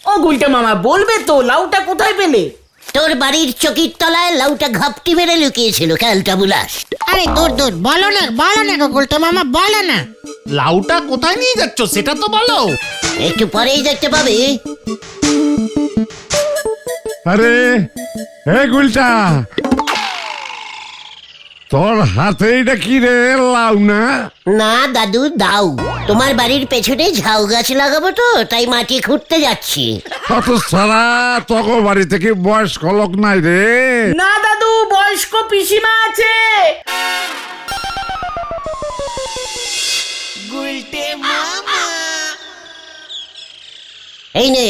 ও গুলটে মামা, বলবে তো লাউটা কোথায় পেলে? তোর বাড়ির চকির তলায় লাউটা ঘাপটি মেরে লুকিয়েছিল খেলটা বুলাস। আরে দূর দূর, বলো না গো গুলটে মামা, বলো না। লাউটা কোথায় নিয়ে যাচ্ছ সেটা তো বলো। একটু পরেই দেখতে পাবি। আরে হে গুলটা, তোর হাতে এটা কি রে? লাউ না? না দাদু, দাও। তোমার বাড়ির পেছনে ঝাউ গাছ লাগাবো তো, তাই মাটি খুঁড়তে যাচ্ছি। কত সারা তোর বাড়ি থেকে বয়স্ক লোক নাই রে? না দাদু, বয়স্ক পিসিমা আছে। এই নে,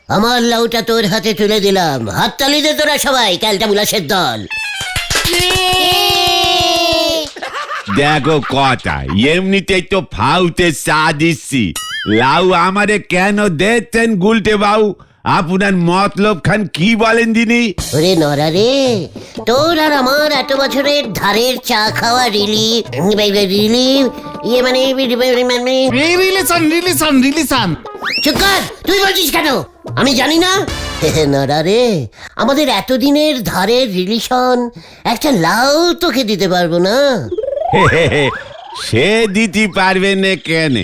আমার লাউটা তোর হাতে তুলে দিলাম। হাততালি দে তোরা সবাই, ক্যালটা বুলাসের দল। দেখো কথা, এমনিতেই তো ফাউতে চা দিচ্ছি। লাউ আমারে কেন দিচ্ছেন গুলটে বাবু? আপনার মতলব খান কি বলেন দিনি? ওরে নরা রে, তোর আর আমার এত বছরের ধারের চা খাওয়া রিলিফ, ইয়ে মানে রিলেশন। চুপ কর, তুই বলছিস কেন? আমি জানি না? নরা রে, আমাদের এতদিনের ধারের রিলেশন একটা লাউ তোকে দিতে পারবো না। সে দিতে পারবেন না কেন?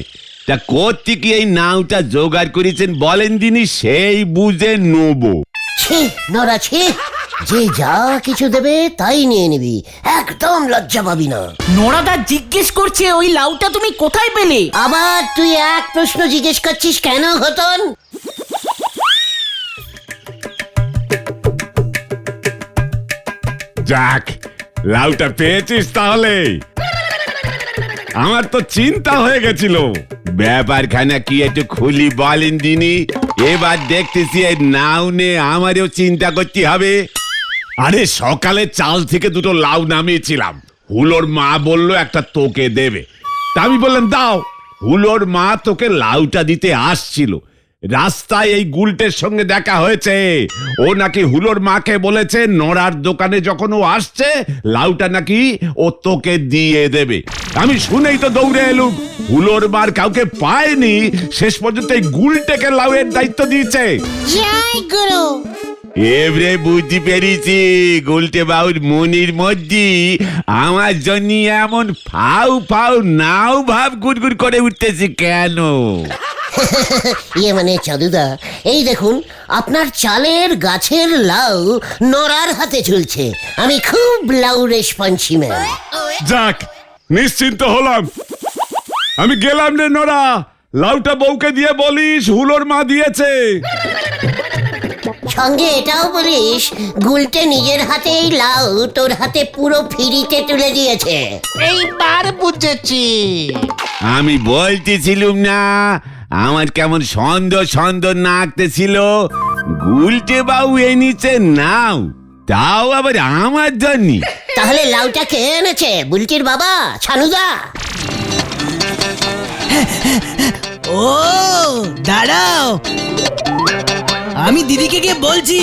তা করতে কি এই নাওটা জোগাড় করেছেন বলেন দিনি, সেই বুঝে নেবো। ছি নরা, ছি। যে যা কিছু দেবে তাই নিয়ে নিবি, একদম লজ্জা পাবি না। নোরাদা জিজ্ঞেস করছে ওই লাউটা তুমি কোথায় পেলে? আবার তুই এক প্রশ্ন জিজ্ঞেস করছিস কেন ঘটন? যাক, লাউটা পেয়েছিস তাহলে। আমার তো চিন্তা হয়ে গেছিল ব্যাপারখানা কি একটু খুলি বলেন দিনি। এবার দেখতেছি এই নাও নে আমারও চিন্তা করতে হবে। আরে সকালে চাল থেকে দুটো লাউ নামিয়েছিলাম, হুলোর মা বলল একটা তোকে দেবে। তা আমি বললাম দাও। হুলোর মা তোকে লাউটা দিতে আসছিল, রাস্তায় এই গুলটের সঙ্গে দেখা হয়েছে। ও নাকি হুলোর মাকে বলেছে নড়ার দোকানে যখন ও আসছে লাউটা নাকি ও তোকে দিয়ে দেবে। আমি শুনেই তো দৌড়ে এলুম। হুলোর মার কাউকে পায়নি, শেষ পর্যন্ত এই গুলটেকে লাউয়ের দায়িত্ব দিয়েছে। জয় গুরু। এবারে বুঝতে পেরেছি গুলটে বাবুর মনির মধ্যে আমার জন্য এমন ফাউ ফাউ নাও ভাব গুড়গুড় করে উঠতেছে কেন। ইয়ে মানে চাঁদুদা, এই দেখুন আপনার চালের গাছের লাউ নরার হাতে ঝুলছে। আমি খুব লাউ রেসপন্সি ম্যান। যাক, নিশ্চিন্ত হলাম। আমি গেলাম রে নরা, লাউটা বউকে দিয়ে বলিস হুলোর মা দিয়েছে। সঙ্গে এটাও বলিস গুলটে নিজের হাতেই লাউ তোর হাতে পুরো ফিরিতে তুলে দিয়েছে। এইবার বুঝেছি। আমি বলতেছিলুম না আমার কেমন সন্দেহ সন্দেহ নাকতেছিল। গুলটে বাবু এনেছে নাও, তাও আবার আমার জন্য। তাহলে লাউটা কে এনেছে? বুলটির বাবা ছানুদা? ও দাঁড়াও, আমি দিদিকে গিয়ে বলছি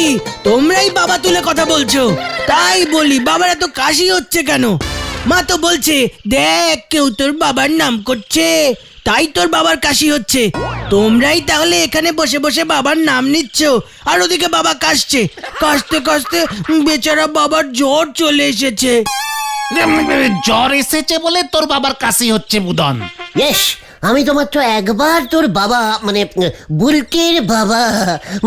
তোমরাই বাবা তুলে কথা বলছো। তাই বলি বাবার এত কাশি হচ্ছে কেন? মা তো বলছে দেখ কেউ তোর বাবার নাম করছে, তাই তোর বাবার কাশি হচ্ছে। তোমরাই তাহলে এখানে বসে বসে বাবার নাম নিচ্ছ, আর ওদিকে বাবা কাশছে। কাশতে কাশতে বেচারা বাবার জ্বর চলে এসেছে। জ্বর এসেছে বলে তোর বাবার কাশি হচ্ছে বুদন। ইয়েস, আমি তো মাত্র একবার তোর বাবা মানে বুলটির বাবা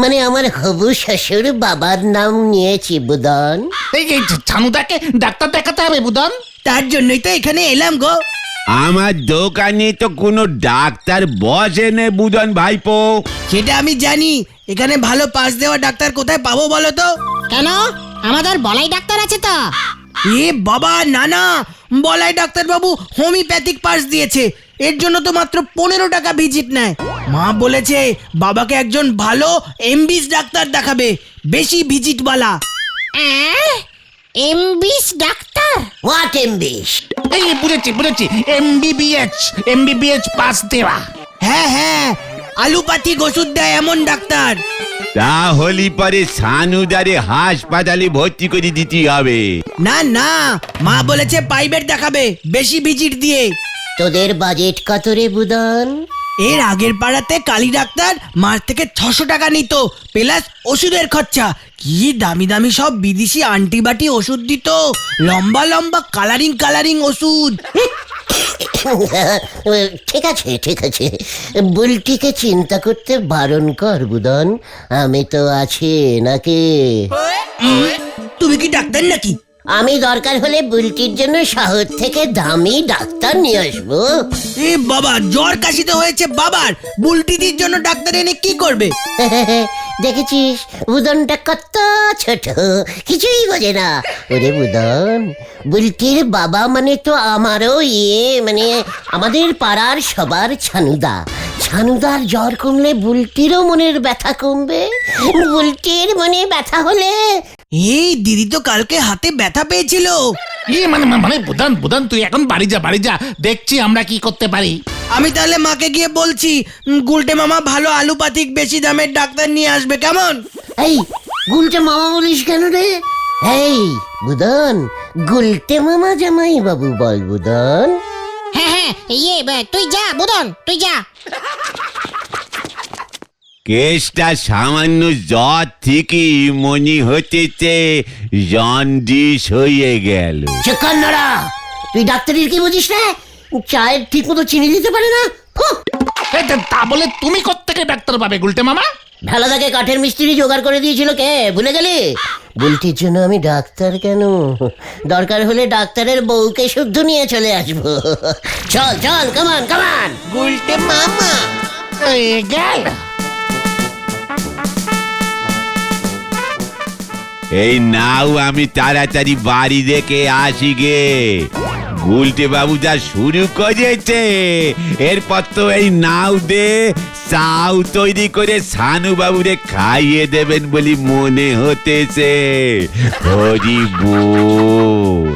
মানে আমার হবু শ্বশুর বাবার নাম নিয়েছি বুদন। এই ছানুদাকে ডাক্তার দেখাতে হবে বুদন। তার জন্যই তো এখানে এলাম গো। আমার দোকানে তো কোনো ডাক্তার বসে নে বুদন ভাইপো। সেটা আমি জানি, এখানে ভালো পাস দেওয়া ডাক্তার কোথায় পাবো বলো তো? কেন, আমাদের বলাই ডাক্তার আছে তো। এ বাবা না না, বলাই ডাক্তার বাবু হোমিওপ্যাথিক পাস দিয়েছে, এর জন্য তো মাত্র 15 টাকা ভিজিট নেয়। মা বলেছে বাবাকে একজন ভালো এমবিস ডাক্তার দেখাবে, বেশি ভিজিট বালা। এমবিস ডাক্তার? হোয়াট এমবিস? এই বুঝেছি এমবিবিএস পাস দেওয়া। হ্যাঁ হ্যাঁ, আলুপাথিক ওষুধ দেয় এমন ডাক্তার। তাহলে পরে সানুদারে হাসপাতালে ভর্তি করে দিতে হবে। না না, মা বলেছে প্রাইভেট দেখাবে বেশি ভিজিট দিয়ে। তোদের বাজেট কত রে বুদন? এর আগের পাড়াতে কালী ডাক্তার মাস থেকে 600 টাকা নিত, প্লাস ওষুধের খরচা। কি দামি দামি সব বিদেশি আন্টিবাটি ওষুধ দিত, লম্বা লম্বা কালারিং ওষুধ। ঠিক আছে ঠিক আছে, বুলটিকে চিন্তা করতে বারণ কর বুদন, আমি তো আছি নাকি? তুমি কি ডাক্তার নাকি? আমি দরকার হলে বুলটির জন্য শহর থেকে দামি ডাক্তার নিয়ে আসবো। এ বাবা, জ্বর কাশিতে হয়েছে বাবার, বুলটিদির জন্য ডাক্তার এনে কি করবে? দেখেছিস বুদনটা কত ছোট, কিছুই বোঝে না। ওরে বুদন, বুলটির বাবা মানে তো আমারও মানে আমাদের পাড়ার সবার ছানুদা। ছানুদার জ্বর কমলে বুলটিরও মনের ব্যথা কমবে। বুলটির মনে ব্যথা হলে এই দিদি তো কালকে হাতে ব্যথা পেয়েছিল। মানে বুধন তুই এখন বাড়ি যা, দেখছি আমরা কি করতে পারি। আমি তাহলে মাকে গিয়ে বলছি, গুলটে মামা ভালো আলুপাথিক বেশি দামের ডাক্তার নিয়ে আসবে, কেমন? এই গুলটে মামা বলিস কেন রে? এই বুদন, গুলটে মামা জামাই বাবু বল বুদন। হ্যাঁ তুই যা বুদন, তুই যা। কেসটা সামান্য জ্বর থেকে মনে হতেছে জন্ডিস হয়ে গেল। চেকান্নারা, তুই ডাক্তারির কি বুঝিস না? চায়ের ঠিক মতো চিনি দিতে পারে না। তা বলে তুমি কোত্থেকে ডাক্তার পাবে গুলটে মামা? ভেলাদাকে কাঠের মিস্ত্রি জোগাড় করে দিয়েছিল কে, ভুলে গেলি? বুলটির জন্য আমি ডাক্তার কেন, দরকার হলে ডাক্তারের বউকে শুদ্ধ নিয়ে চলে আসবো। চল চল, কামান কামান। গুলটে মামা গেল। এই নাও আমি তাড়াতাড়ি বাড়ি দেখে আসি গে। গুলটে বাবু যা শুরু করেছে, এরপর তো এই নাও দে চাউ তৈরি করে সানু বাবুরে খাইয়ে দেবেন বলি মনে হতেছে। হরি বল।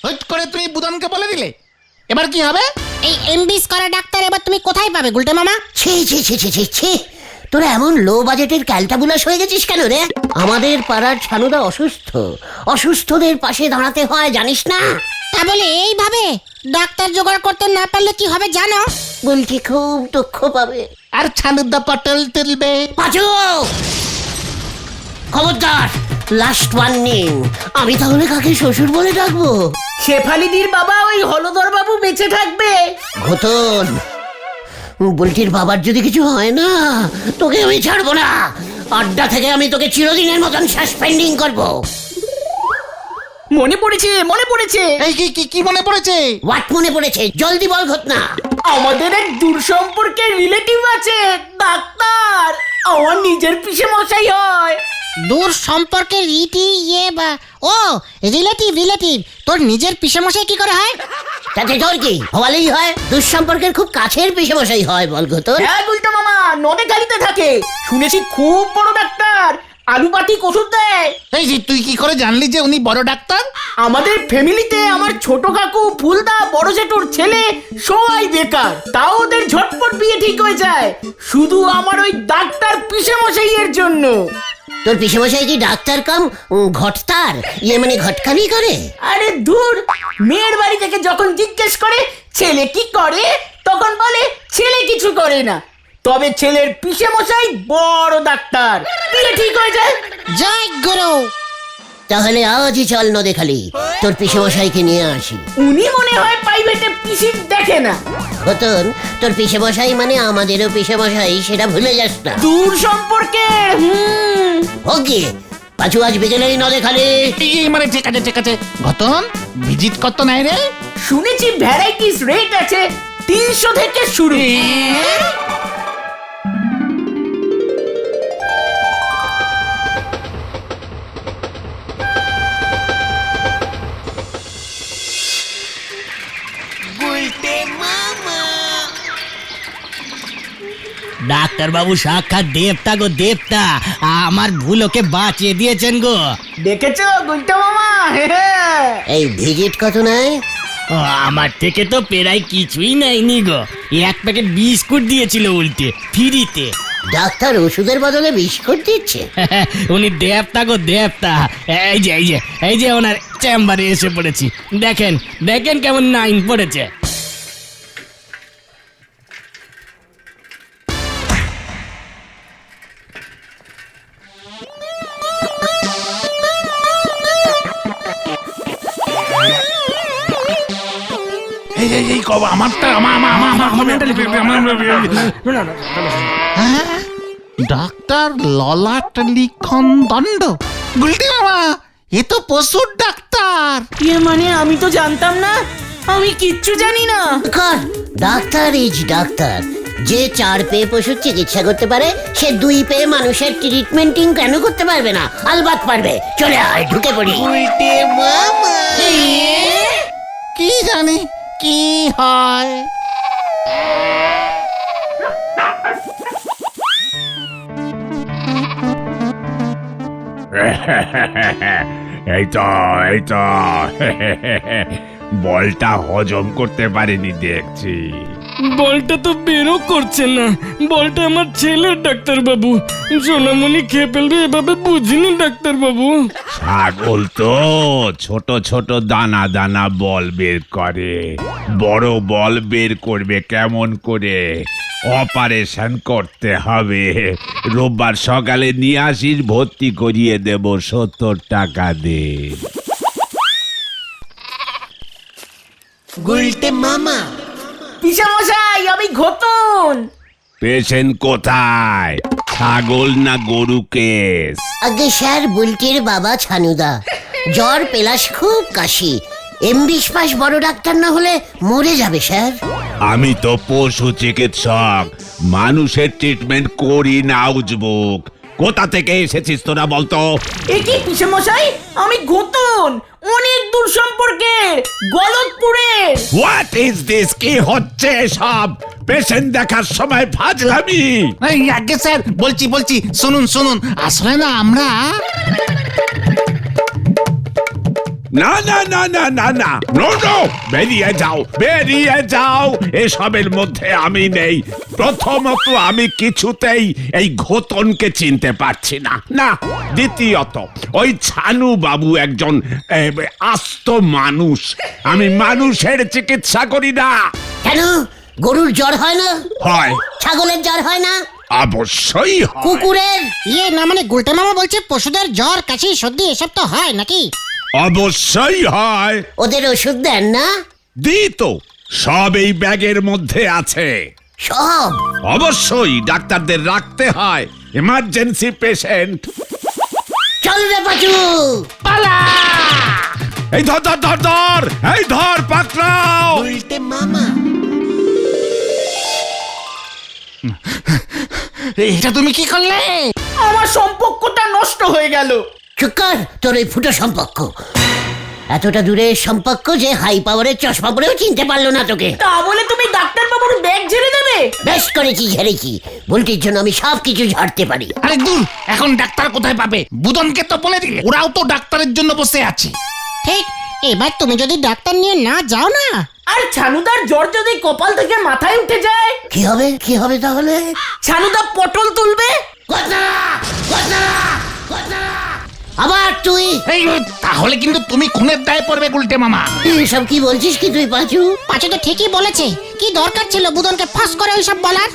হট করে তুমি বুধনকে বলে দিলে, এবার কি হবে? এই এমবিএস করা ডাক্তার এবার তুমি কোথায় পাবে গুলটে মামা? ছি ছি ছি ছি ছি ছি, তোরা এমন লো বাজেটের ক্যালটাবুলাস হয়ে গেছিস কেন রে? আমাদের পাড়ার ছানুদা অসুস্থ, অসুস্থদের পাশে দাঁড়াতে হয় জানিস না? তা বলে এইভাবে ডাক্তার জোগাড় করতে না পারলে কি হবে জানো? বুলটি খুব দুঃখ পাবে। আর ছানুদা পটল তুলবে। পাঁচু, খবরদার, লাস্ট ওয়ার্নিং। আমি তাহলে কাকে শ্বশুর বলে ডাকবো? শেফালিদির বাবা ওই হলদর বাবু বেঁচে থাকবে। ঘটন, বুলটির বাবার যদি কিছু হয় না, তোকে আমি ছাড়বো না। আড্ডা থেকে আমি তোকে চিরদিনের মতন সাসপেন্ডিং করবো। মনে পড়েছে। এই কি মনে পড়েছে? হোয়াট মনে পড়েছে? জলদি বল ঘটনা। আমাদের এক দূর সম্পর্কের রিলেটিভ আছে ডাক্তার, আমার নিজের পিসে মশাই হয়। দূর সম্পর্কের ও রিলেটিভ তোর নিজের পিসেমশাই কি করে হয়? তাতে তোর কি হওয়ালেই হয়? দুঃসম্পর্কের খুব কাছের পিসে মশাই হয় বল ঘটন। হ্যাঁ গুলটা মামা, নদে গাড়িতে থাকে, শুনেছি খুব বড় ডাক্তার, আলুপাথিক ওষুধ দেয়। এই যে তুই কি করে জানলি যে উনি বড় ডাক্তার? আমাদের ফ্যামিলিতে আমার ছোট কাকু, ফুলদা, বড় জেঠুর ছেলে সবাই বেকার, তাও ওদের ঝটপট বিয়ে ঠিক হয়ে যায়, শুধু আমার ওই ডাক্তার পিসে মশাইয়ের জন্য। তোর পিসে মশাই কি ডাক্তার কাম ঘটতার, মানে ঘটকালি করে? আরে ধুর, মেয়ের বাড়ি থেকে যখন জিজ্ঞেস করে ছেলে কি করে, তখন বলে ছেলে কিছু করে না, তবে ছেলের পিসে মশাই বড় ডাক্তার, বিয়ে ঠিক হয়ে যায়। জয় গুরু। তাহলে আজই চল নদে খালি, তোর পিসে মশাইকে নিয়ে আসি। উনি মনে হয় প্রাইভেটে পিসি দেখে না। ঘটন, তোর পিসে মশাই মানে আমাদেরও পিসে মশাই, সেটা ভুলে যাস না। দূর সম্পর্কের ওকে, পাঁচু আজ বিকেলেই নদে খালি। মানে ঠিক আছে। ঘটন, ভিজিট কত নাই রে? শুনেছি ভ্যারাইটিস রেট আছে 300 থেকে শুরু। ডাক্তার বাবু সাক্ষাৎ দেবতা গো দেবতা, আমার ভুল ওকে বাঁচিয়ে দিয়েছেন গো। দেখেছো গুলটা মামা? এই ভিজিট কত নাই? ও, আমার থেকে তো প্রায় কিছুই নেয়নি গো, এক প্যাকেট বিস্কুট দিয়েছিল উল্টে ফ্রিতে। ডাক্তার ওষুধের বদলে বিস্কুট দিচ্ছে? উনি দেবতা গো দেবতা। এই যে ওনার চেম্বারে এসে পড়েছি, দেখেন দেখেন কেমন নাইন পড়েছে। এই কব আমারটা হ্যাঁ? ডাক্তার ললাট লিখন দণ্ড, গুলটি মামা এ তো পশুর ডাক্তার। মানে আমি তো জানতাম না, আমি কিচ্ছু জানি না। Doctor is doctor. যে 4 পেয়ে পশুর চিকিৎসা করতে পারে, সে 2 পেয়ে মানুষের ট্রিটমেন্টিং কেন করতে পারবে না? আলবাত পারবে। চলে আয়, ঢুকে পড়ি। কি জানি কি হয়। এই তো বলটা হজম করতে পারেনি দেখছি। বলটা তো বেরো করছে না, বলটা আমার ছেলের ডাক্তার বাবু, সোনামণি খেয়ে ফেলবে এভাবে বুঝিনি ডাক্তার বাবু। ছাগল তো ছোট ছোট দানা দানা বল বের করে, বড় বল বের করবে কেমন করে? অপারেশন করতে হবে। রোববার সকালে নিয়ে আসিস, ভর্তি করিয়ে দেব, 70 টাকা দে। পিসা মশাই, আমি ঘটন। পেশেন্ট কোথায়? ছাগল না গরু কেস? আগে স্যার, বুলটির বাবা ছানুদা। জ্বর, পেলাস, খুব কাশি। এমবিস পাস বড় ডাক্তার না হলে মরে যাবে স্যার। আমি তো পশু চিকিৎসক, মানুষের ট্রিটমেন্ট করি না উজবুক। কোথা থেকে এসেছিস তোরা বলতো? এ কি পিসা মশাই, আমি ঘটন, অনেক দূর সম্পর্কে, গলতপুরের। What is this? কি হচ্ছে সব? পেশেন্ট দেখার সময় ফাজলামি? এই আগে স্যার, বলছি শুনুন, আসলে না আমরা না না না না না না, নো নো, বেরিয়ে যাও, এসবের মধ্যে আমি নেই। প্রথমত আমি কিছুতেই এই ঘোতনকে চিনতে পারছি না। না, দ্বিতীয়ত ওই ছানু বাবু একজন আস্ত মানুষ। আমি মানুষের চিকিৎসা করি না। কেন? গরুর জ্বর হয় না? হয়, ছাগলের জ্বর হয় না? অবশ্যই হয়। কুকুরের? না মানে গুলটে মামা বলছে পশুদের জ্বর কাশি সর্দি এসব তো হয় নাকি? অবশ্যই হয়। ওদের ওষুধ দেন না? দি তো, সব এই ব্যাগের মধ্যে আছে। সব? অবশ্যই, ডাক্তারদের রাখতে হয়, এমার্জেন্সি পেশেন্ট। চল রে পাচু। এই ধর ধর ধর ধর, এই ধর, পাকড়াও। এটা তুমি কি করলে? আমার সম্পর্কটা নষ্ট হয়ে গেল। চুকার, তোর এই ফুটো সম্পর্ক এতটা দূরের সম্পর্ক যে হাই পাওয়ারের চশমা পরেও চিনতে পারলো না তোকে। তা বলে তুমি ডাক্তার বাবুর ব্যাগ ঝেড়ে দেবে? বেশ করেছি, ঝেড়েছি। বুলটির জন্য আমি সব কিছু ঝাড়তে পারি। আরে দূর, এখন ডাক্তার কোথায় পাবে? বুদনকে তো বলে দিলে, ওরাও তো ডাক্তারের জন্য বসে আছে। ঠিক, এবার তুমি যদি ডাক্তার নিয়ে না যাও না, আর ছানুদার জ্বর যদি কপাল থেকে মাথায় উঠে যায়, কি হবে তাহলে? ছানুদা পটল তুলবে। আবার তুই? এই তাহলে কিন্তু তুমি খুনের দায়ে পড়বে গুলটে মামা। সব কি বলছিস কি তুই পাচু? পাঁচু তো ঠিকই বলেছে। কি দরকার ছিল বুদনকে ফাঁস করে ওইসব বলার?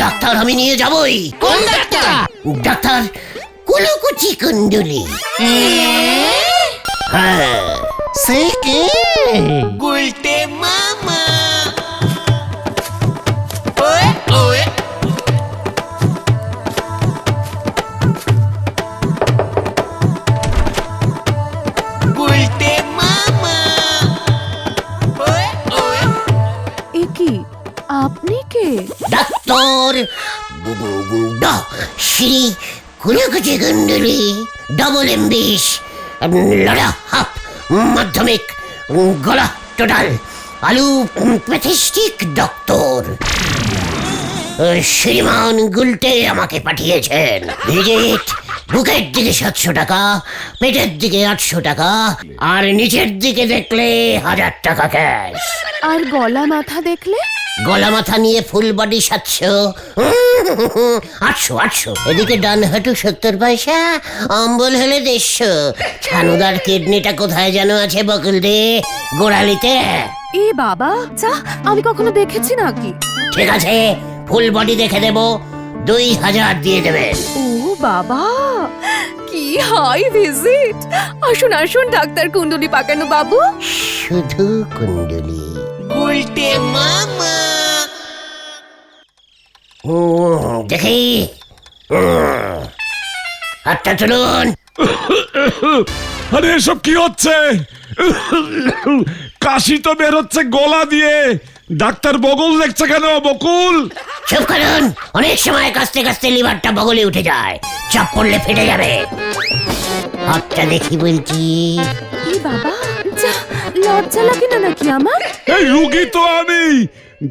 ডাক্তার আমি নিয়ে যাবই। কোন ডাক্তার? ডাক্তার কুলুকুচি কুন্ডুলি। হ্যাঁ। সে কে? কি আপনি কে? ডাক্তার শ্রী কুলুকুচি কুন্ডুলি, ডবল এমবিস, লড়া হাফ, মাধ্যমিক, গলা টোটাল, আলু প্যাথিস্টিক ডক্টর। শ্রীমান গুলটে আমাকে পাঠিয়েছেন। ভিজিট বুকের দিকে 700 টাকা, পেটের দিকে 800 টাকা, আর নিচের দিকে দেখলে 1000 টাকা ক্যাশ। আর গলা মাথা দেখলে? গলা মাথা নিয়ে ফুল বডি 700, 800। এদিকে ডান হাঁটু 70 পয়সা, অম্বল হলে 150। ছানুদার কিডনিটা কোথায় যেন আছে বকুল দে, গোড়ালিতে। এ বাবা, যা, আমি কখনো দেখেছি নাকি? ঠিক আছে, ফুল বডি দেখে দেব, 2000 দিয়ে দেবেন। ও বাবা, কি হাই ভিজিট! আসুন আসুন ডাক্তার কুণ্ডলি পাকানো বাবু। শুধু কুণ্ডলি। দেখি, হাতটা তুলুন। আরে এসব কি হচ্ছে? কাশি তো বের হচ্ছে গলা দিয়ে। ডাক্তার বগল দেখছে কেন বকুল? চুপ করুন, অনেক সময় কাস্তে কাস্তে লিভারটা বগলে উঠে যায়, চাপ পড়লে ফেটে যাবে। হাতটা দেখি বলছি। এ বাবা, যা, লজ্জা লাগে না নাকি আমার? এই রুগী তো আমি।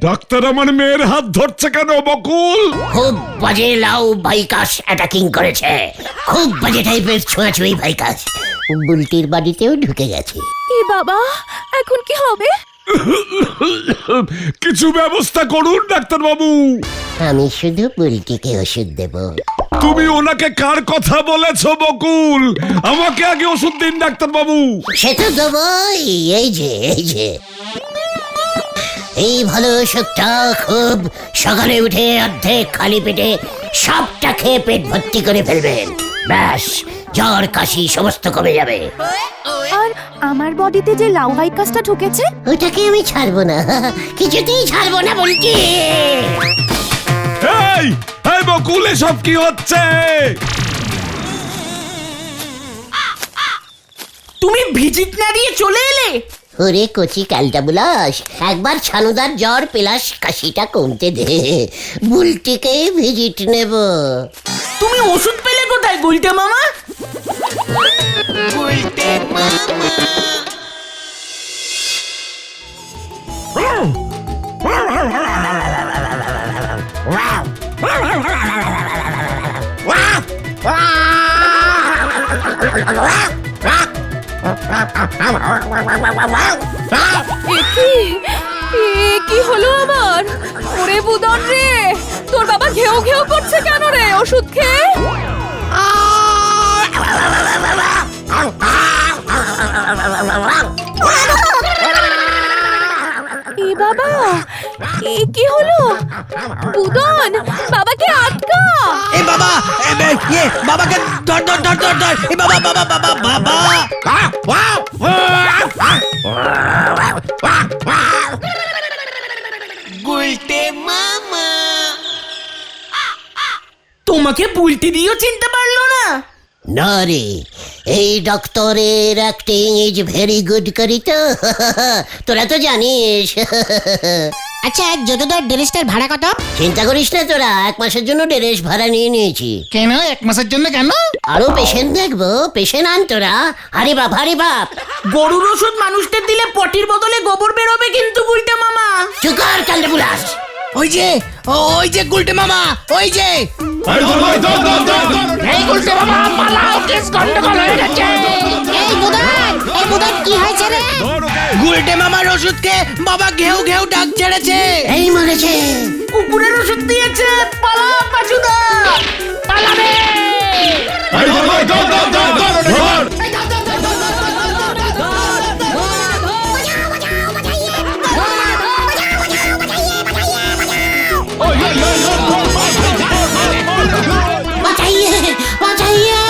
ডাক্তার আমার মেয়ের হাত ধরছে কেন বকুল? খুব বাজে লাউ ভাইকাস অ্যাটাকিং করেছে, খুব বাজে টাইপের ছোঁয়াছুঁই ভাইকাস। বুলটির বাড়িতেও ঢুকে গেছে। এ বাবা, এখন কি হবে? কিছু ব্যবস্থা করুন ডাক্তার বাবু। আমি শুধু বুলটিকে ওষুধ দেব। তুমি ওনাকে কার কথা বলেছো বকুল? আমাকে আগে ওষুধ দিন ডাক্তার বাবু। সে তো দেবই, এই যে এই ভালো ওষুধটা খুব সকালে উঠে অর্ধেক খালি পেটে সবটা খেয়ে পেট ভর্তি করে ফেলবেন। ব্যাস, জ্বর কাশি সমস্ত কমে যাবে। আর আমার বডিতে যে লাউ ভাইকাসটা ঢুকেছে, ওটাকে আমি ছাড়বো না, কিছুতেই ছাড়বো না বলছি। এই এই বকুল, এসব কি হচ্ছে? তুমি ভিজিট না দিয়ে চলে এলে? ওরে কচি ক্যালটা বুলাস, একবার ছানুদার জ্বর পেলাস কাশিটা কমতে দে, বুলটিকে ভিজিট নেব। তুমি ওষুধ পেলে কোথায় গুলটে মামা? কি হলো আমার? ওরে বুদন রে, তোর বাবা ঘেউ ঘেউ করছে কেন রে ওষুধ খেয়ে? এ বাবা, এ কি হলো? বুদন, বাবাকে আটকা। এ বাবা, বাবাকে ধর ধর ধর ধর ধর। এ বাবা বাবা বাবা বাবা। তোমাকে বুলটি দিয়েও চিনতে পারলো না? না রে, এই ডক্টরের অ্যাক্টিং ইজ ভেরি গুড করি তো, তোরা তো জানিস। আচ্ছা, যদুদার ড্রেসটার ভাড়া কত? চিন্তা করিস না তোরা, 1 মাসের জন্য ড্রেস ভাড়া নিয়ে নিয়েছি। কেন 1 মাসের জন্য কেন? আরো পেশেন্ট দেখবো, পেশেন্ট আন তোরা। হারি বাপ হারি বাপ। গরুর ওষুধ মানুষদের দিলে পটির বদলে গোবর বেরোবে কিন্তু গুলটে মামা। চুকার কালটা বুলাস। ওই যে গুলটে মামা, ওই যে। এই বুদন কি হয়েছে রে? গুলটে মামার ওষুধ খেয়ে বাবা ঘেউ ঘেউ ডাক ছেড়েছে। এই মরেছে। কুকুরের ওষুধ দিয়েছে, পালা পাচুদা, পালাবে। বাঁচাইয়ে বাঁচাইয়ে।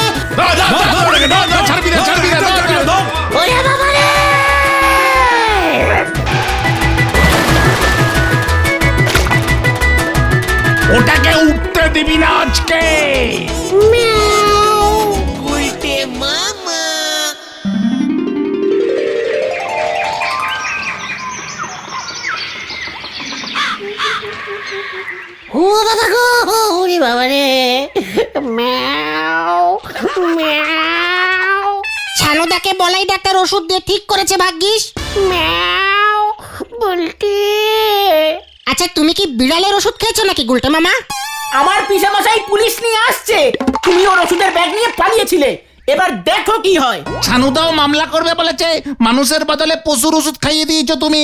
ওরে বাবা রে! ওটাকে উঠতে দিবি না আজকে। গুলটে মামা। ও বাবা গো, ওরে বাবা রে! ম্যাও ম্যাও ছানুদাকে বলাই ডাক্তার ওষুধ দিয়ে ঠিক করেছে ভাগ্যিস। ম্যাও। বুলটি। আচ্ছা আচ্ছা তুমি কি বিড়ালের ওষুধ খেয়েছো নাকি গুলটে মামা? আমার পিসামশাই পুলিশ নিয়ে আসছে, তুমি ওর ওষুধের ব্যাগ নিয়ে পালিয়েছিলে, এবার দেখো কি হয়। ছানুদাও মামলা করবে বলেছে, মানুষের বদলে পশুর ওষুধ খাইয়ে দিয়েছো তুমি।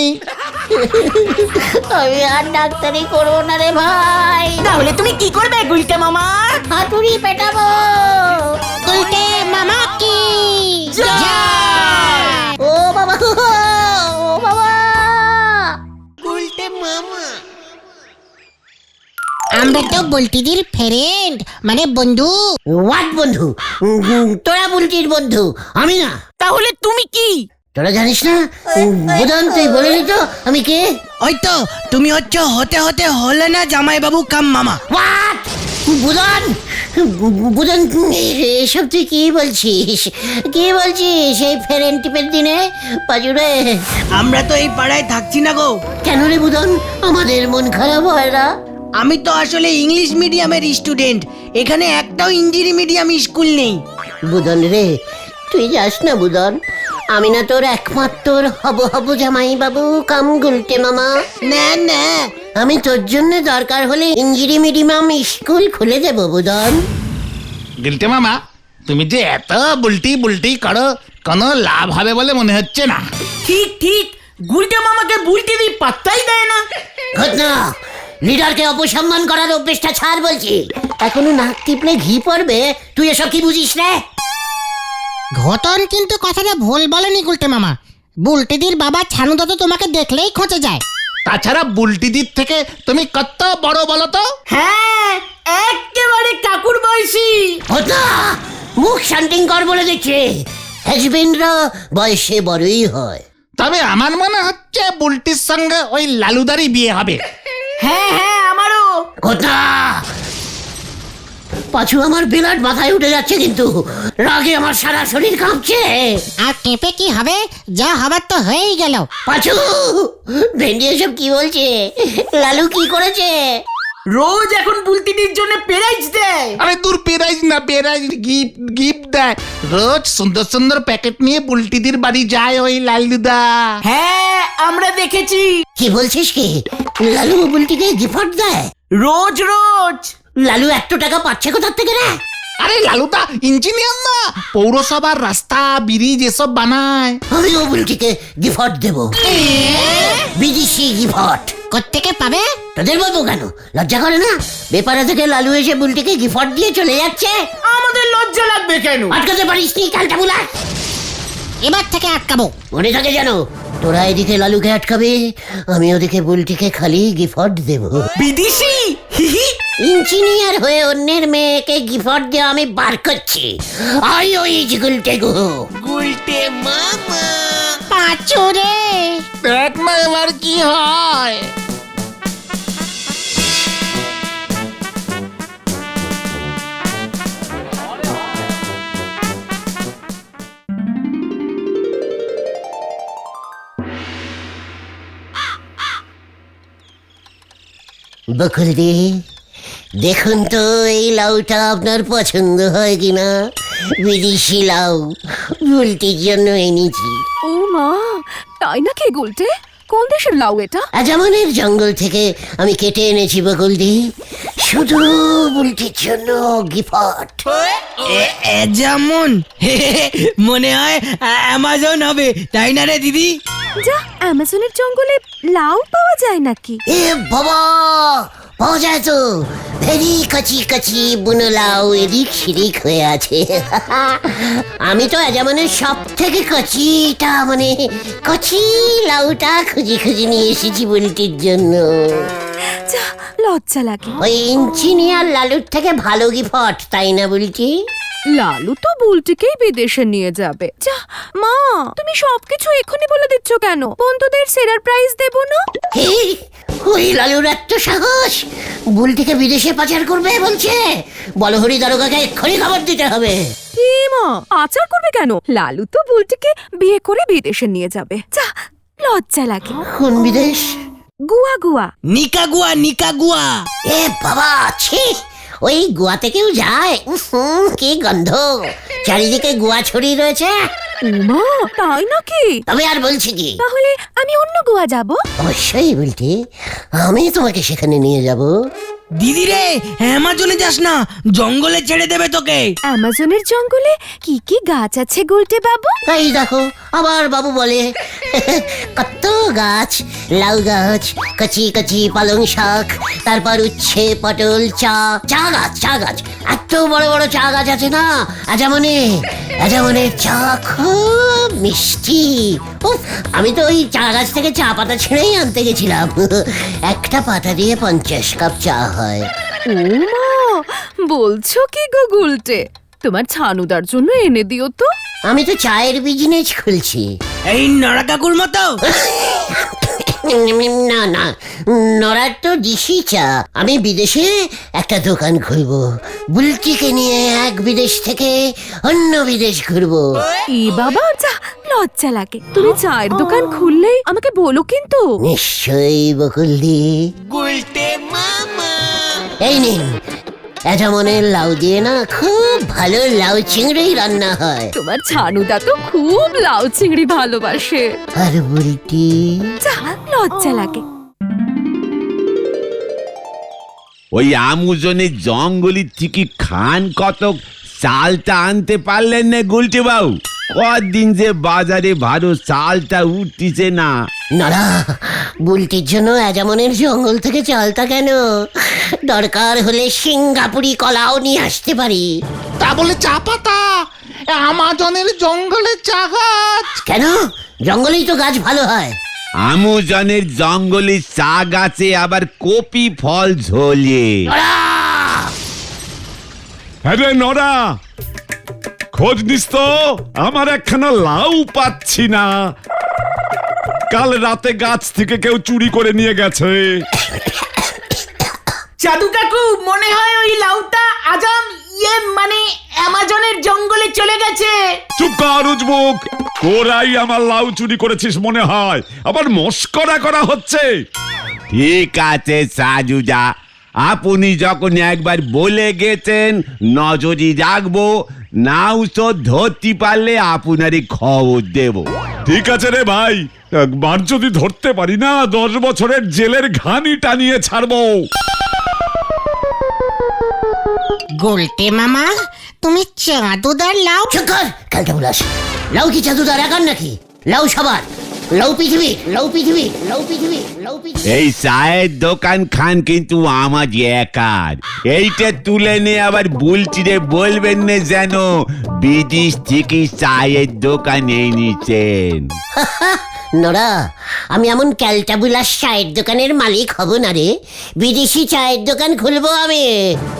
আমি আর ডাক্তারি করবো না রে ভাই, তাহলে তুমি কি করবে গুলটে মামা? হাতুড়ি পেটাবো। গুলটে মামা কি জয়! ও বাবা, ও বাবা। আমরা তো বুলটিদির ফ্রেন্ড, মানে বন্ধু। হোয়াট বন্ধু? তোরা বুলটির বন্ধু, আমি না। তাহলে তুমি কি? তোরা জানিস না? বুধন তুই বলে নি তো আমি কে? ওই তো তুমি হচ্ছে হতে হতে হলে না জামাইবাবু কাম মামা। হোয়াট? বুধন, বুধন, এসব তুই কি বলছিস? কি বলছিস এই ফেরেন টিপের দিনে? পাজুরে, আমরা তো এই পাড়ায় থাকছি না গো। কেন রে বুধন, আমাদের মন খারাপ হয় না? আমি তো আসলে ইংলিশ মিডিয়ামের স্টুডেন্ট, এখানে একটাও ইঞ্জিনি মিডিয়াম স্কুল নেই। বুধন রে, তুই যাস না বুধন, আমি না তোর একমাত্র হব জামাই বাবু কাম গুলটে মামা। না না, আমি তোর জন্য দরকার হলে ইঞ্জিনি মিডিয়াম স্কুল খুলে দেবো বুধন। গিলটে মামা, তুমি যে এত বুলটি বুলটি করো, কোনো লাভ হবে বলে মনে হচ্ছে না। ঠিক ঠিক, গুলটে মামাকে বুলটি দিয়ে পাত্তাই দেয় না। ঘটনা, লিডারকে অপসম্মান করার অভ্যেসটা ছাড় বলছি। এখনো নাক টিপলে ঘি পড়বে, তুই এসব কি বুঝিস রে? ঘটন কিন্তু কথাটা ভুল বলেনি গুলটে মামা। বুলটিদির বাবা ছানুদা তো তোমাকে দেখলেই খোঁচে যায়। তাছাড়া বুলটিদির থেকে তুমি কত বড় বলো তো? হ্যাঁ, একেবারে কাকুর বয়সী। ঘটনা, মুখ শান্তিং কর বলে দিচ্ছে। হাজবেন্ডরা বয়সে বড়ই হয়। তবে আমার মনে হচ্ছে বুলটির সঙ্গে ওই লালুদারই বিয়ে হবে। হ্যাঁ হ্যাঁ, আমারও। ঘটনা, পাছু আমার বিরাট মাথায় উঠে যাচ্ছে, কিন্তু রাগে আমার সারা শরীর কাঁপছে। আর কেঁপে কি হবে, যা হবার তো হয়েই গেল। পাছু, ভেন্ডি এসব কি বলছে? লালু কি করেছে? রোজ এখন বুলটিদির জন্য প্রাইজ দেয়। আরে দূর, পেরাইজ না, পেরাইজ গিফট গিফট দেয়। রোজ সুন্দর সুন্দর প্যাকেট নিয়ে বুলটিদির বাড়ি যায় ওই লালুদা। হ্যাঁ, আমরা দেখেছি। কি বলছিস কি? লালু বুলটিকে গিফট দেয়? রোজ রোজ। লালু 100 টাকা পাচ্ছে কোথার থেকে রে? আরে লালুদা ইঞ্জিনিয়ার না, পৌরসভার রাস্তা ব্রিজ এসব বানায়। আমিও বুলটিকে গিফট দেব, বিদেশি গিফট। কোত্থেকে পাবে? তোদের বলবো কেন? লজ্জা করে না? বেপারা থেকে লালু এসে বুলটিকে গিফট দিয়ে চলে যাচ্ছে। আমাদের লজ্জা লাগবে কেন? আটকাতে পারিস নি কালটা বুলা? এবার থেকে আটকাবো। মনে থাকে জানো, তোরা এদিকে লালুকে আটকাবে, আমি ওদিকে বুলটিকে খালি গিফট দেব। বিদেশি? হিহি। ইঞ্জিনিয়ার হয়ে অন্যের মেয়েকে গিফট দিয়ে আমি বার করছি। আই ওই গুলটে গো। পাঁচু রে, দেখ না এবার কি হয়। বকুলদি, দেখুন তো এই লাউটা আপনার পছন্দ হয় কিনা? বিদেশি লাউ, বুলটির জন্য এনেছি। ও মা, তাই নাকি গুলটে? কোন দেশের লাউ এটা? আজামানের জঙ্গল থেকে আমি কেটে এনেছি বকুলদি, শুধু বুলটির জন্য গিফট। যেমন মনে হয় অ্যামাজন হবে, তাই না রে দিদি? যা, অ্যামাজনের জঙ্গলে লাউ পাওয়া যায় নাকি? এ বাবা, পাওয়া যায় তো। ভেরি কচি কচি বুনো লাউ এদিক সেদিক হয়ে আছে। আমি তো আজামানের সব থেকে কচিটা, মানে কচি লাউটা খুঁজি খুঁজি নিয়ে এসেছি বুলটির জন্য। যা, লজ্জা লাগে। ওই ইঞ্জিনিয়ার লালুর থেকে ভালো গিফট, তাই না বুলটি? লালু তো বুলটিকেই বিদেশে নিয়ে যাবে। যা মা, তুমি সবকিছু এখনই বলে দিচ্ছ কেন? বন্ধুদের সেরার প্রাইজ দেব না? কি? ওই লালুর এত সাহস, বুলটিকে বিদেশে পাচার করবে বলছে? বলহরি দারোগাকে এক্ষুনি খবর দিতে হবে। কি মা, পাচার করবে কেন? লালু তো বুলটিকে বিয়ে করে বিদেশে নিয়ে যাবে। যা, লজ্জা লাগে। কোন বিদেশ? গুয়া গুয়া। নিকাগুয়া, নিকাগুয়া। এ বাবা, ছি, ওই গোয়াতে কেউ যায়? কি গন্ধ, চারিদিকে গোয়া ছড়িয়ে রয়েছে। উমা, তাই নাকি? তবে আর বলছি কি, তাহলে আমি অন্য গোয়া যাব। অবশ্যই বলতে আমি তোমাকে সেখানে নিয়ে যাব। দিদি রে, অ্যামাজনে যাস না, জঙ্গলে ছেড়ে দেবে তোকে। অ্যামাজনের জঙ্গলে কি কি গাছ আছে গুলটে বাবু? এই দেখো আবার বাবু বলে। কত গাছ, লাউ গাছ, কচি কচি পালং শাক, তারপর উচ্ছে, পটল, চা গাছ, এত বড় বড় চা গাছ আছে না। আজামনের চা খুব মিষ্টি। উফ, আমি তো ওই চা গাছ থেকে চা পাতা ছিঁড়েই আনতে গেছিলাম। একটা পাতা দিয়ে 50 কাপ চা হয়। উমা, বলছো কি গো গুলটে? তোমার ছানুদার জন্য এনে দিও তো। আমি তো চায়ের বিজনেস খুলছি। এই নড়া কাকুর মতো। না, নড়ার তো দিশি চা। আমি বিদেশে একটা দোকান খুলবো, বুলটিকে নিয়ে এক বিদেশ থেকে অন্য বিদেশ ঘুরবো। এ বাবা, যা লজ্জা লাগে। তুমি চায়ের দোকান খুললেই আমাকে বলো কিন্তু। নিশ্চয়ই বকুলদি। এই নিন, আজামনের লাউ দিয়ে না খুব ভালো লাউ চিংড়ি রান্না হয়। তোমার ছানুদা তো খুব লাউ চিংড়ি ভালোবাসে। আর বুলটি যা লজ্জা লাগে। ওই আমুজনের জঙ্গলের থেকে খান কত চালটা আনতে পারলেন না গুলটি বাবু? কদিন যে বাজারে ভালো চালটা উঠতিছে না। নড়া, বুলটির জন্য আজামনের জঙ্গল থেকে চালটা কেন? দরকার হলে সিঙ্গাপুরি কলাও নিয়ে আসতে পারি। তা বলে চা পাতা, আমাজনের জঙ্গলে চা গাছ। কেন? জঙ্গলেই তো গাছ ভালো হয়। আমুজনের জঙ্গলে চা গাছে আবার কপি ফল ঝোলে। হ্যাঁ রে নরা, খোঁজ নিস তো, আমার একখানা লাউ পাচ্ছি না। কাল রাতে গাছ থেকে কেউ চুরি করে নিয়ে গেছে। জাদু কাকু, মনে হয় ওই লাউটা আজাম মানে অ্যামাজনের জঙ্গলে চলে গেছে। চুপ কর উজবুক, তোরাই আমার লাউ চুরি করেছিস মনে হয়, আবার মস্করা করা হচ্ছে। ঠিক আছে সাজুদা, আপনি যখন একবার বলে গেছেন নজরই রাখবো, নাও তো ধরতে পারলে আপনারই খবর দেব। ঠিক আছে রে ভাই, একবার যদি ধরতে পারি না 10 বছরের জেলের ঘানি টানিয়ে ছাড়বো। গোলটে মামা, তুমি চাঁদুদার লাউ। চক্কর কালটা বলাস। লাউ কি জাদুদার একার নাকি? লাউ সবার, লাউ পৃথিবী, লাউ পৃথিবী, লাউ পৃথিবী, লাউ পৃথিবী। এই চায়ের দোকান খান কিন্তু আমার একার। এইটা তুলে নিয়ে আবার বুলচিরে বলবেন না যেন বিদেশ থেকে চায়ের দোকান এনেছেন। নড়া, আমি এমন ক্যালটাবুলাস চায়ের দোকানের মালিক হব না রে। বিদেশি চায়ের দোকান খুলবো আমি।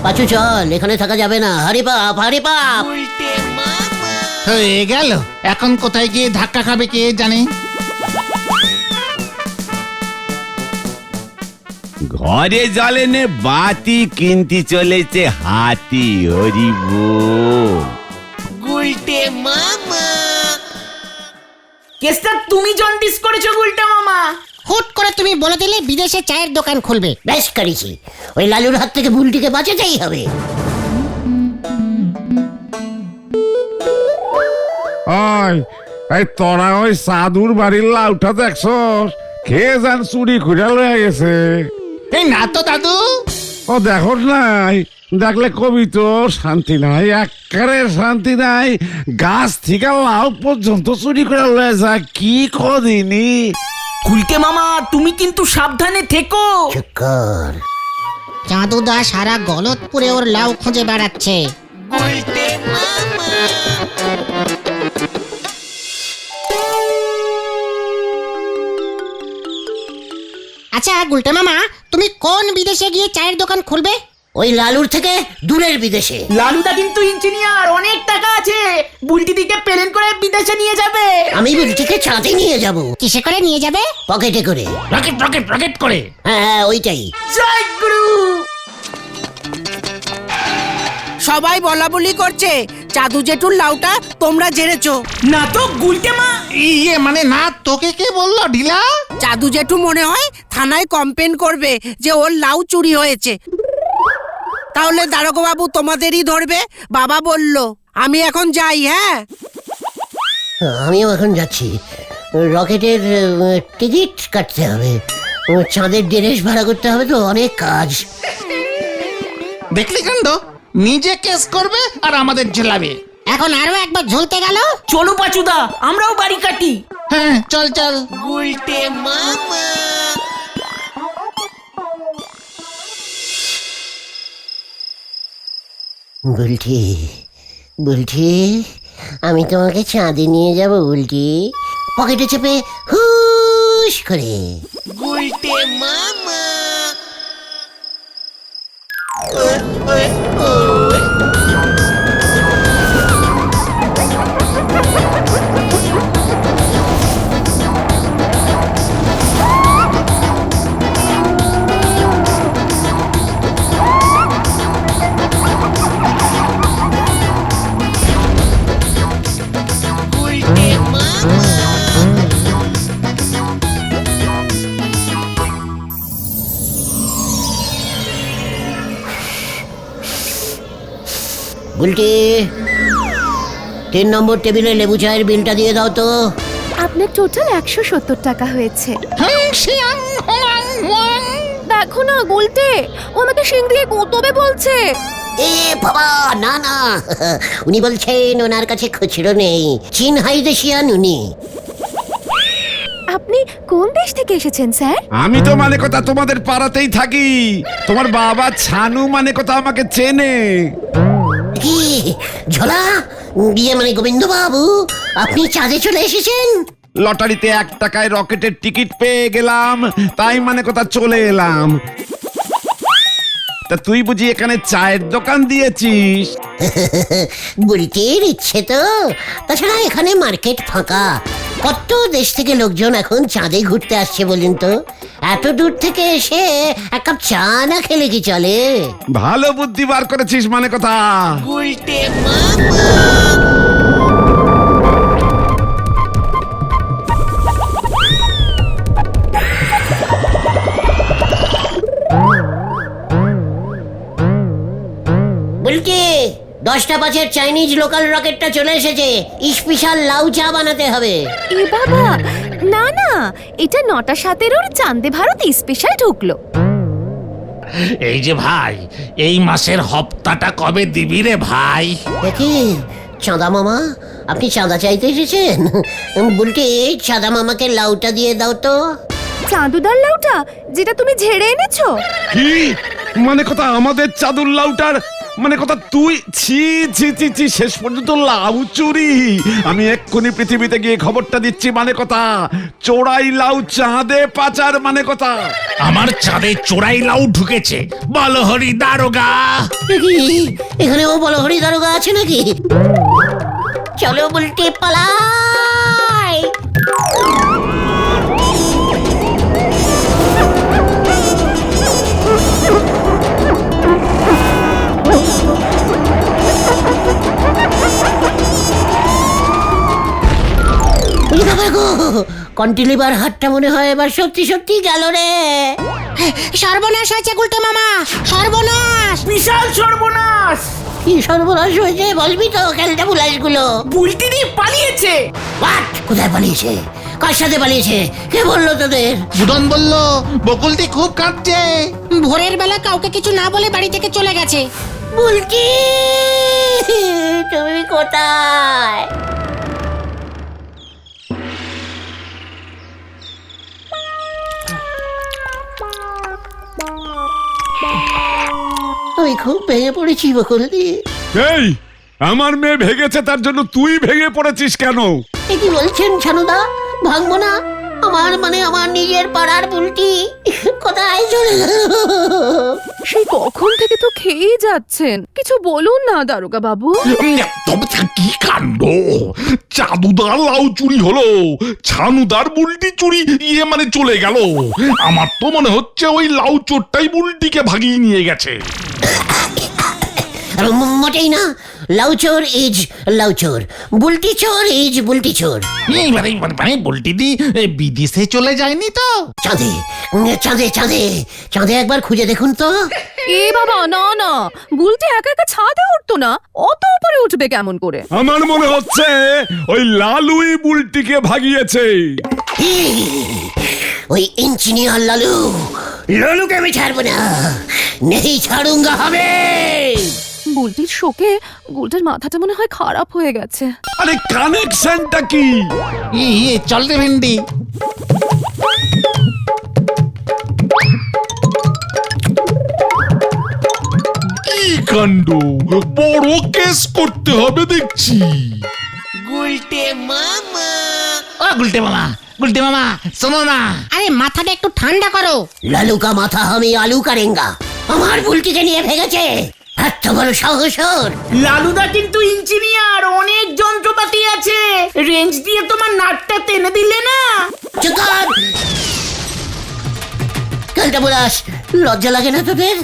পাচু চল, এখানে থাকা যাবে না। হরি বাপ, হরি বাপ। হয়ে গেল, এখন কোথায় গিয়ে ধাক্কা খাবে কে জানে। ঘরে জলে নে বাতি কিনতে চলেছে হাতি। হরি বল। কেসটা তুমি জন্ডিস করেছো গুলটা মামা। হুট করে তুমি বলে দিলে বিদেশে চায়ের দোকান খুলবে। বেশ করেছি, ওই লালুর হাত থেকে বুলটিকে বাঁচাতেই হবে। এই তোরা ওই সাধুর বাড়ির লাউটা দেখছস? খেয়ে যান চুরি করে লয়ে গেছে। এই না তো দাদু। ও দেখো নাই, দেখলে কবি তো শান্তি নাই, একেবারে শান্তি নাই। গাছ থেকে লাউ পর্যন্ত চুরি করে লয়ে যায়, কি কদিনই। গুলটে মামা, তুমি কিন্তু সাবধানে থেকো। চক্কর। চাঁদুদা সারা গলতপুরে ওর লাউ খুঁজে বেড়াচ্ছে। আচ্ছা গুলটে মামা, তুমি কোন বিদেশে গিয়ে চায়ের দোকান খুলবে? ওই লালুর থেকে দূরের বিদেশে। লালুদা কিন্তু ইঞ্জিনিয়ার, অনেক টাকা আছে। বুলটি দিকে প্লেন করে বিদেশে নিয়ে যাবে। আমি বুলটিকে চাঁদে নিয়ে যাব। কিসে করে নিয়ে যাবে? পকেটে করে। রকেট করে। হ্যাঁ, ওইটাই। জয় গুরু। সবাই বলা বলি করছে চাদু জেঠুর লাউটা তোমরা জেরেছো। না তো গুলটে মা। ইয়ে মানে না, তোকে কে বললো ঢিলা? চাদু জেঠু মনে হয় থানায় কমপ্লেন করবে যে ওর লাউ চুরি হয়েছে। তাহলে দারোগা বাবু তোমাদেরই ধরবে। বাবা বলল। আমি এখন যাই। হ্যাঁ। আমিও এখন যাচ্ছি। রকেটের টিকিট কাটতে হবে, চাঁদের ড্রেস ভাড়া করতে হবে, তো অনেক কাজ। দেখলি কাণ্ড, নিজে কেস করবে আর আমাদের ঝেলাবে। এখন আরো একবার ঝুলতে গেল। চলো পাচুদা, আমরাও বাড়ি কাটি। হ্যাঁ চল চল। বুলটি, বুলটি, আমি তোমাকে চাঁদে নিয়ে যাব বুলটি, পকেটে চেপে হুশ করে। বুলটি, 3 নম্বর টেবিলে লেবু চায়ের বিলটা দিয়ে দাও তো। আপনার টোটাল 170 টাকা হয়েছে। দেখো না গুলটে, ও আমাকে শিং দিয়ে গুঁতবে বলছে। এ বাবা, না না, উনি বলছেন ওনার কাছে খুচরো নেই, চীন হাইদেশিয়ান উনি। আপনি কোন দেশ থেকে এসেছেন স্যার? আমি তো মানে কথা তোমাদের পাড়াতেই থাকি, তোমার বাবা ছানু মানে কথা আমাকে চেনে। কি ঝোলা, বিয়ে মানে গোবিন্দ বাবু, আপনি চাঁদে চলে এসেছেন? লটারিতে 1 টাকায় রকেটের টিকিট পেয়ে গেলাম, তাই মানে কথা চলে এলাম। তা তুই বুঝি এখানে চায়ের দোকান দিয়েছিস? বুলটির ইচ্ছে তো, তাছাড়া এখানে মার্কেট ফাঁকা, কত দেশ থেকে লোকজন এখন চাঁদে ঘুরতে আসছে বলেন তো, এত দূর থেকে এসে এক কাপ চা না খেলে কি চলে? ভালো বুদ্ধি বার করেছিস মানে কথা। বুলটি, 10টা 5-এর চাইনিজ লোকাল রকেটটা চলে এসেছে, স্পেশাল লাউ চা বানাতে হবে। এ বাবা, না না, এটা 9টা 17-এর চাঁদে ভারত স্পেশাল ঢুকলো। এই যে ভাই, এই মাসের হপ্তাটা কবে দিবি রে ভাই? দেখি চাঁদা মামা, আপনি চাঁদা চাইতে এসেছেন? বুলটি, চাঁদা মামাকে লাউটা দিয়ে দাও তো। চাঁদুদার লাউটা, যেটা তুমি ঝেড়ে এনেছো? কি মানে কথা, আমাদের চাদুর লাউটার মানে কথা তুই? ছি ছি ছি ছি, শেষ পর্যন্ত লাউ চুরি! আমি এক্ষুনি পৃথিবীতে গিয়ে খবরটা দিচ্ছি মানে কথা, চোরাই লাউ চাঁদে পাচার মানে কথা। আমার চাঁদে চোরাই লাউ ঢুকেছে, বলো হরি দারোগা। দেখি এখানেও বলো হরি দারোগা আছে নাকি? চলো বুলটি পালাই। কন্টিলিভার হাটটা মনে হয় এবার সত্যি সত্যি গেল রে। সর্বনাশ হয়েছে গুলটে মামা, সর্বনাশ। বিশাল সর্বনাশ! কি সর্বনাশ হয়েছে বলবি তো, খেলতে বুলাইগুলো। বুলটিনি পালিয়েছে। হোয়াট? কোথায় পালিয়েছে? কার সাথে পালিয়েছে? কে বললো তোদের? বুদন বলল বকুলদি খুব কাঁদছে। ভোরের বেলা কাউকে কিছু না বলে বাড়ি থেকে চলে গেছে। বুলটি, তুমি কোথায়? আমি খুব ভেঙে পড়েছি বকুলদি। এই, আমার মেয়ে ভেগেছে তার জন্য তুই ভেঙে পড়েছিস কেন? এ কি বলছেন ছানুদা? ভাঙবো না? আমার নিজের পাড়ার বুলটি কোথায় চলে গেল? সেই কখন থেকে তো খেয়েই যাচ্ছেন, কিছু বলুন না দারোগা বাবু। তবে কি কাণ্ড, চাঁদুদার লাউ চুরি হলো, ছানুদার বুলটি চুরি মানে চলে গেল। আমার তো মনে হচ্ছে ওই লাউ চোরটাই বুলটিকে ভাগিয়ে নিয়ে গেছে। মোটেই না, লাউচোর ইজ লাউচোর, বুলটি চোর ইজ বুলটি চোর। মানে বলটি দি বিদেশে চলে যায়নি তো? চাঁদে চাঁদে চাঁদে চাঁদে একবার খুঁজে দেখুন তো। এ বাবা, না না, বুলটি একা একা ছাদে উঠতো না, অত উপরে উঠবে কেমন করে? আমার মনে হচ্ছে ওই লালুই বুলটিকে ভাগিয়েছে। ওই ইঞ্জিনিয়ার লালু, লালুকে আমি ছাড়বো না, নেই ছাড়ুঙ্গা হবে। বুলটির শোকে বুলটির মাথাটা মনে হয় খারাপ হয়ে গেছে। আরে কানেকশনটা কি? চল রে ভেন্ডি। কি কাণ্ড, বড় কেস করতে হবে দেখছি। ও গুলটে মামা, গুলটে মামা শোনো না। আরে মাথাটা একটু ঠান্ডা করো। লালু কা মাথা আমি আলু কারেঙ্গা, আমার বুলটিকে নিয়ে ভেগেছে, এত বড় সাহস ওর। লালুদা কিন্তু ইঞ্জিনিয়ার, অনেক যন্ত্রপাতি আছে, রেঞ্জ দিয়ে তোমার নাটটা টেনে দিলে না। চুকার কালটা বলাস, লজ্জা লাগে না তোদের?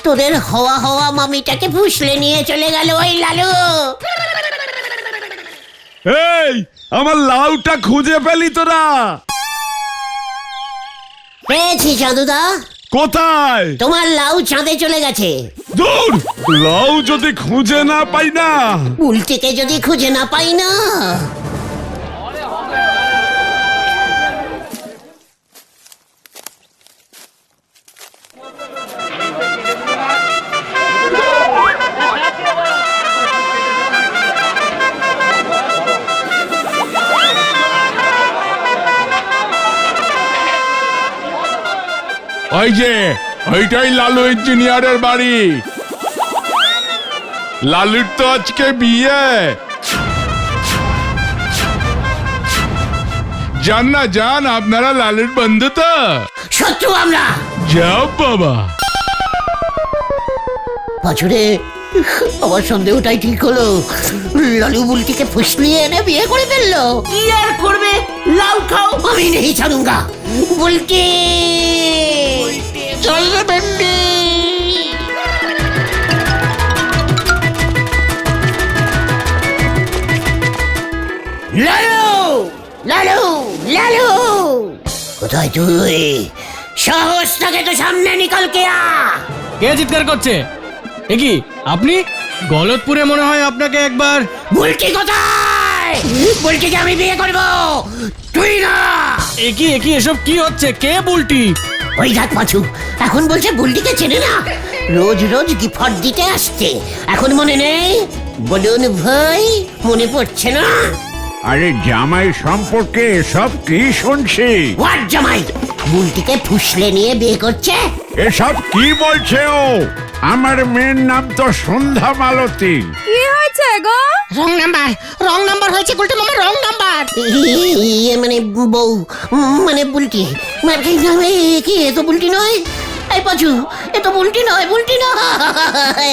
তোদের হওয়া হওয়া মামিটাকে ফুসলে নিয়ে চলে গেল ওই লালু। এই আমার লাউটা খুঁজে পেলি তোরা? পেয়েছি চাঁদুদা, কোথায়? তোমার লাউ চাঁদে চলে গেছে। দূর, লাউ যদি খুঁজে না পাই না। বুলটিকে যদি খুঁজে না পাই না। ওই যে ওইটাই লালু ইঞ্জিনিয়ারের বাড়ি। লালুর তো আজকে বিয়ে। যান না যান, আপনারা লালুর বন্ধু তো? শত্রু আমরা। যাও বাবা। পাছুরে, আমার সন্দেহটাই ঠিক হলো, লালু বুলটিকে ফুসলিয়ে এনে বিয়ে করে ফেললো। কি আর করবে, লাউ খাও। আমি নেই ছাড়ুঙ্গা, বুলটি চল রে ভেন্ডি। লালু লালু লালু, কোথায় তুই? সাহস থাকে তো সামনে নিকল কে আ। কে চিৎকার করছে? এ কি আপনি? গলতপুরে মনে হয় আপনাকে একবার। বুলটি কোথায়? বুলটিকে আমি বিয়ে করব, তুই না। একি এসব কি হচ্ছে? কে বুলটি? ওই দেখ পাঁচু, এখন বলছে বুলটিকে চেনে না, রোজ রোজ গিফট দিতে আসছে। এখন মনে নেই? বলুন ভাই, মনে পড়ছে না? আরে জামাই সম্পর্কে সব কি শুনছি? হোয়াট জামাই? বুলটিকে ফুসলে নিয়ে বিয়ে করছে? এসব কি বলছে ও? আমার মেয়ের নাম তো সন্ধ্যা মালতী। কি হয়েছে গো? রং নাম্বার হয়েছে গুলটে মামা, রং নাম্বার। ইয়ে মানে বউ, মানে বুলটি, মানে কি এ তো বুলটি নয়। এই পাঁচু, এ তো বুলটি নয়, বুলটি নয়।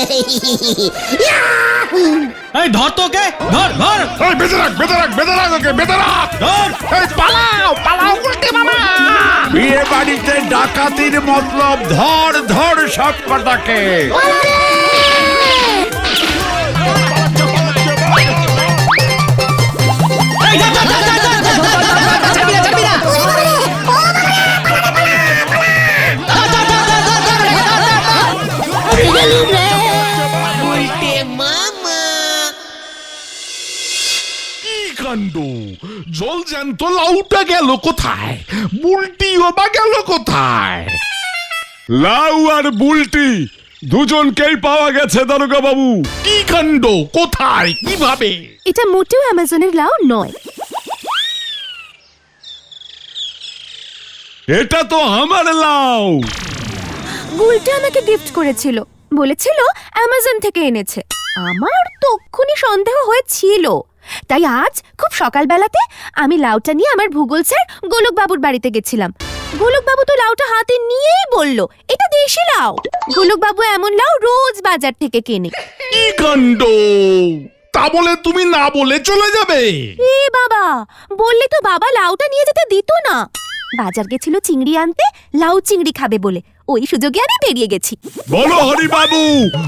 এই ধর তো ওকে, ধর ধর এই বেঁধে রাখ, বেঁধে রাখ, বেঁধে রাখ ওকে, বেঁধে রাখ। ধর। এই পালাও, পালাও গুলটে মামা। বিয়ে বাড়িতে ডাকাতির মতলব ধর ধর সব কটাকে। কি কাণ্ড, জল জ্যান্ত লাউটা গেল কোথায়? বুলটিও বা গেল কোথায়? লাউ আর বুলটি দুজনকেই পাওয়া গেছে দারোগা বাবু। কি কাণ্ড, কোথায়, কিভাবে? এটা মোটেও অ্যামাজনের লাউ নয়। এটা তো আমার লাউ। বুলটি আমাকে গিফট করেছিল, বলেছিল অ্যামাজন থেকে এনেছে। আমার তক্ষুনি সন্দেহ হয়েছিল, তাই আজ খুব সকালবেলাতে আমি লাউটা নিয়ে আমার ভূগোল স্যার গোলক বাবুর বাড়িতে গেছিলাম। গোলক বাবু তো লাউটা হাতে নিয়েই বলল এটা দেশি লাউ। গোলক বাবু এমন লাউ রোজ বাজার থেকে কেনে। কি কাণ্ড, তা বলে তুমি না বলে চলে যাবে? এ বাবা, বললে তো বাবা লাউটা নিয়ে যেতে দিত না। বাজার গেছিল চিংড়ি আনতে, লাউ চিংড়ি খাবে বলে, ওই সুযোগে আমি বেরিয়ে গেছি। বলো হরি বাবু,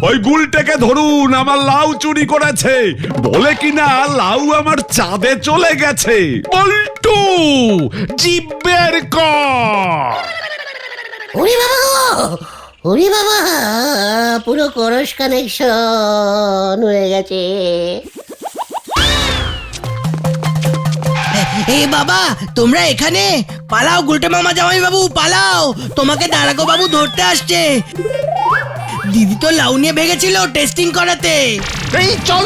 ওই গুলটাকে ধরুন, আমার লাউ চুরি করেছে। বলে কিনা লাউ আমার চাঁদে চলে গেছে। বল্টু জিভ বের কর। ওরে বাবা গো! ওরে বাবা, পুরো করস কানেকশন হয়ে গেছে। এ বাবা, তোমরা এখানে পালাও, গুলটে মামা জামাই বাবু পালাও, তোমাকে দাঁড়াগো বাবু ধরতে আসছে। দিদি তো লাউ নিয়ে ভেগেছিল টেস্টিং করাতে। এই চল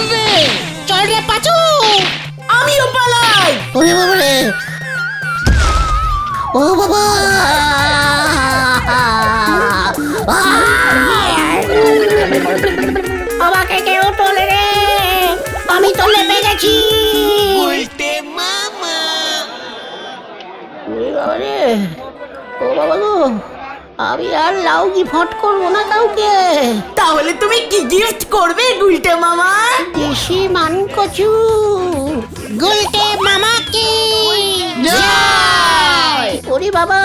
রে পাচু। আমিও পালাই। ওরে বাবা রে! ও বাবা! আমাকে কেউ তোলে রে, আমি তো লেপে গেছি। ওরে বাবা রে! ও বাবা গো, আমি আর লাউ গিফট করবো না কাউকে। তাহলে তুমি কি গিফট করবে গুলটে মামা? দেশি মান কচু। গুলটে মামা কি ওরে বাবা!